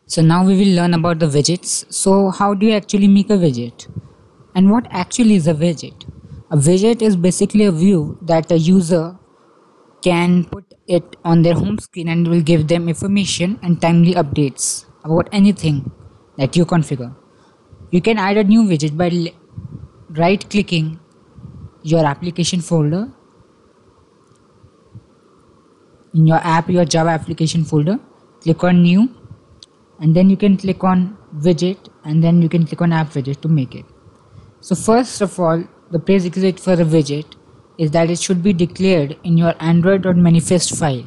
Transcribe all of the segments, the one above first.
So now we will learn about the widgets. So how do you actually make a widget? And what actually is a widget? A widget is basically a view that a user can put it on their home screen and will give them information and timely updates about anything that you configure. You can add a new widget by right clicking your application folder in your Java application folder, click on new, and then you can click on widget, and then you can click on app widget to make it. So first of all, the prerequisite for a widget is that it should be declared in your android.manifest file,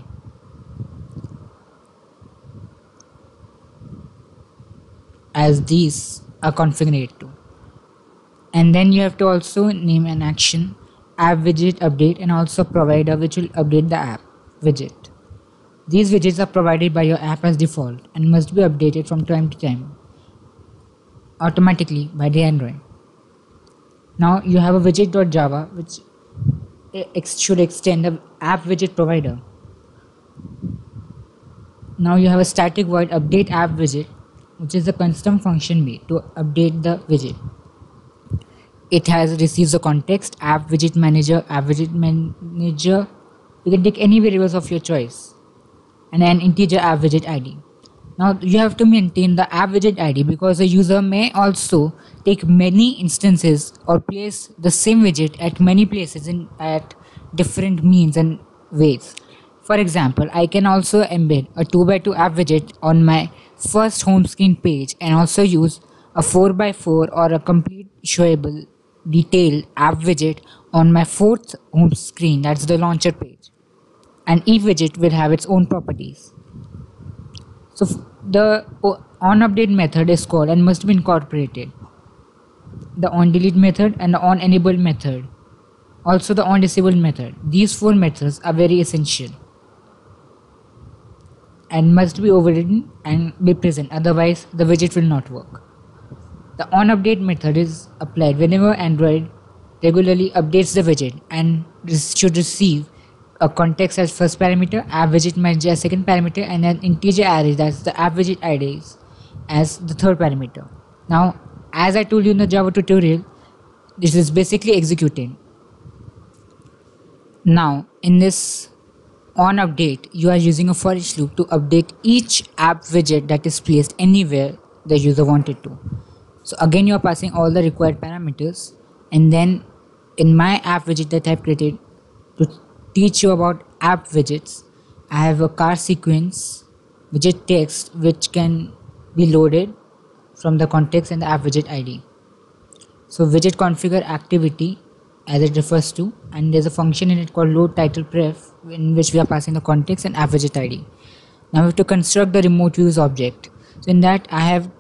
as these are configured to. And then you have to also name an action app widget update and also provider which will update the app widget. These widgets are provided by your app as default and must be updated from time to time automatically by the Android. Now you have a widget.java which should extend the app widget provider. Now you have a static void update app widget, which is a custom function made to update the widget. It has receives the context app widget manager, app widget manager. You can take any variables of your choice and an integer app widget ID. Now you have to maintain the app widget ID because the user may also take many instances or place the same widget at many places at different means and ways. For example, I can also embed a 2x2 app widget on my first home screen page and also use a 4x4 or a complete showable detailed app widget on my fourth home screen, that's the launcher page. And each widget will have its own properties. So the onUpdate method is called and must be incorporated. The onDelete method and the onEnable method. Also the onDisable method. These four methods are very essential and must be overridden and be present, otherwise the widget will not work. The onUpdate method is applied whenever Android regularly updates the widget and should receive a context as first parameter, app widget manager as second parameter, and an integer array, that's the app widget IDs, as the third parameter. Now, as I told you in the Java tutorial, this is basically executing. Now, in this onUpdate, you are using a for each loop to update each app widget that is placed anywhere the user wanted to. So again, you are passing all the required parameters, and then in my app widget that I have created to teach you about app widgets, I have a car sequence widget text which can be loaded from the context and the app widget ID. So widget configure activity as it refers to, and there's a function in it called load title pref in which we are passing the context and app widget ID. Now we have to construct the remote views object. So in that I have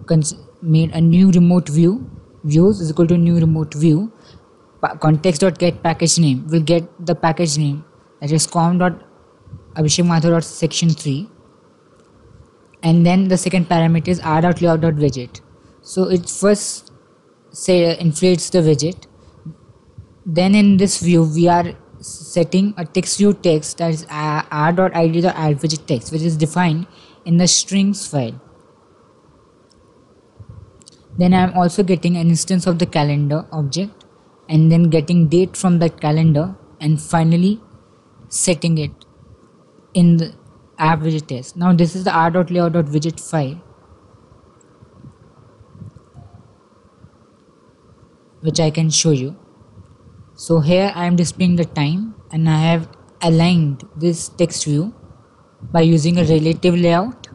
made a new remote view, views is equal to new remote view, context.get package name will get the package name, that is com.abhishekmathur.section3, and then the second parameter is r.layout.widget. So it first inflates the widget. Then in this view we are setting a text view text, that is r.id.addWidget text, which is defined in the strings file. Then I am also getting an instance of the calendar object and then getting date from that calendar, and finally setting it in the app widget text. Now this is the r.layout.widget file which I can show you. So here I am displaying the time, and I have aligned this text view by using a relative layout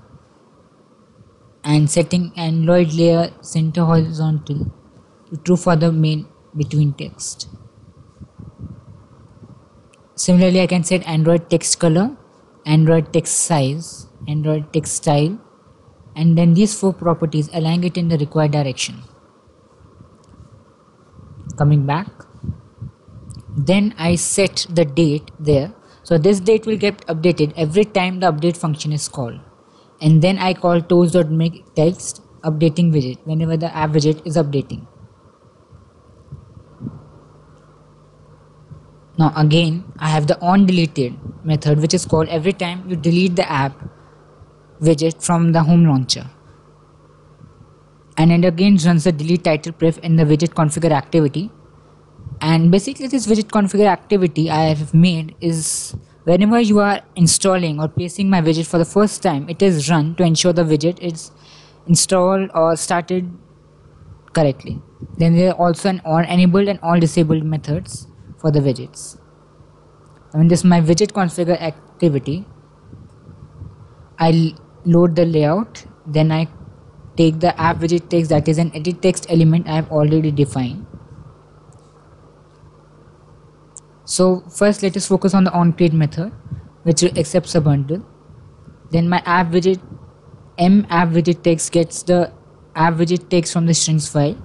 and setting Android layer center horizontal to true for the main between text. Similarly, I can set Android text color, Android text size, Android text style, and then these four properties align it in the required direction. Coming back, then I set the date there. So this date will get updated every time the update function is called, and then I call toast.make text updating widget whenever the app widget is updating. Now again I have the onDeleted method, which is called every time you delete the app widget from the home launcher. and it again runs the delete title pref in the widget configure activity. And basically this widget configure activity I have made is whenever you are installing or placing my widget for the first time, it is run to ensure the widget is installed or started correctly. Then there are also an on enabled and all disabled methods for the widgets. In this my widget configure activity, I load the layout, then I take the app widget text, that is an edit text element I have already defined. So first let us focus on the onCreate method, which accepts a bundle. Then my app widget app widget text gets the app widget text from the strings file,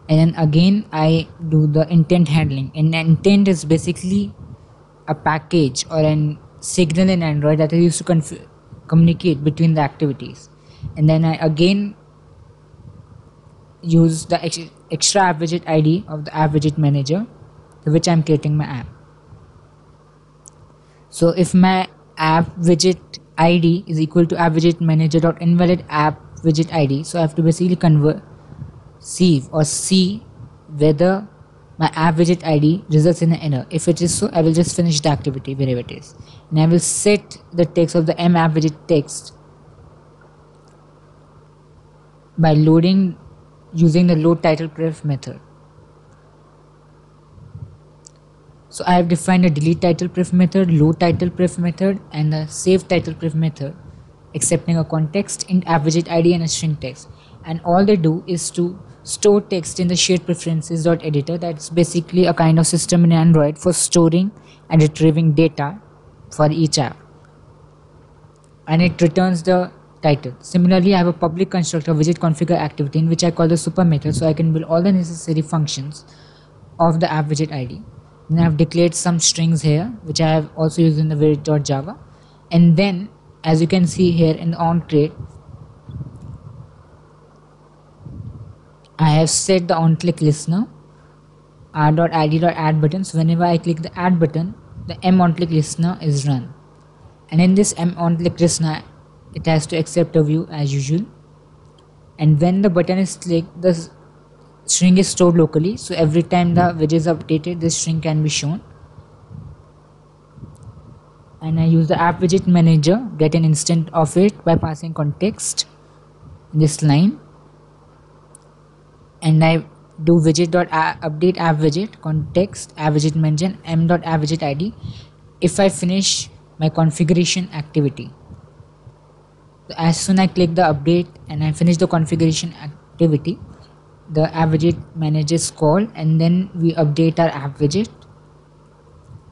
and then again I do the intent handling. And intent is basically a package or an signal in Android that is used to communicate between the activities. And then I again use the extra app widget ID of the app widget manager to which I am creating my app. So if my app widget ID is equal to app widget manager dot invalid app widget ID, so I have to basically see whether my app widget ID results in an error. If it is so, I will just finish the activity wherever it is, and I will set the text of the m app widget text by loading using the load title pref method. So I have defined a delete title pref method, load title pref method, and the save title pref method, accepting a context int app widget ID and a string text. And all they do is to store text in the shared preferences.editor. That's basically a kind of system in Android for storing and retrieving data for each app, and it returns the title. Similarly, I have a public constructor widget configure activity in which I call the super method, so I can build all the necessary functions of the app widget ID. Then I have declared some strings here, which I have also used in the widget.java. And then, as you can see here in the onCreate, I have set the onClick listener r.id.add button. So whenever I click the add button, the m onClick listener is run. And in this m onClick listener, it has to accept a view as usual. And when the button is clicked, the string is stored locally. So every time the widget is updated, this string can be shown. And I use the app widget manager, get an instant of it by passing context in this line. And I do widget.update app widget context app widget manager m.app widget ID if I finish my configuration activity. So as soon as I click the update and I finish the configuration activity, the app widget manager is called, and then we update our app widget,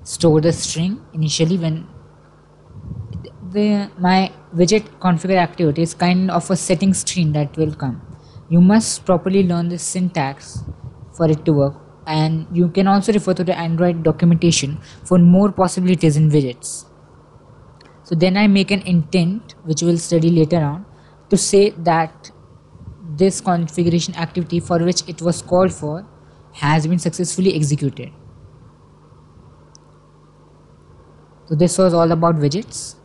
store the string initially when my widget configure activity is kind of a setting screen that will come. You must properly learn the syntax for it to work, and you can also refer to the Android documentation for more possibilities in widgets. So then I make an intent, which we'll study later on, to say that this configuration activity for which it was called for has been successfully executed. So this was all about widgets,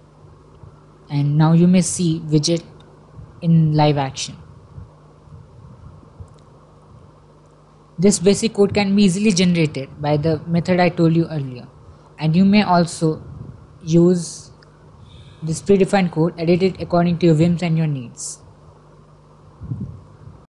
and now you may see widget in live action. This basic code can be easily generated by the method I told you earlier, and you may also use this predefined code, edit it according to your whims and your needs.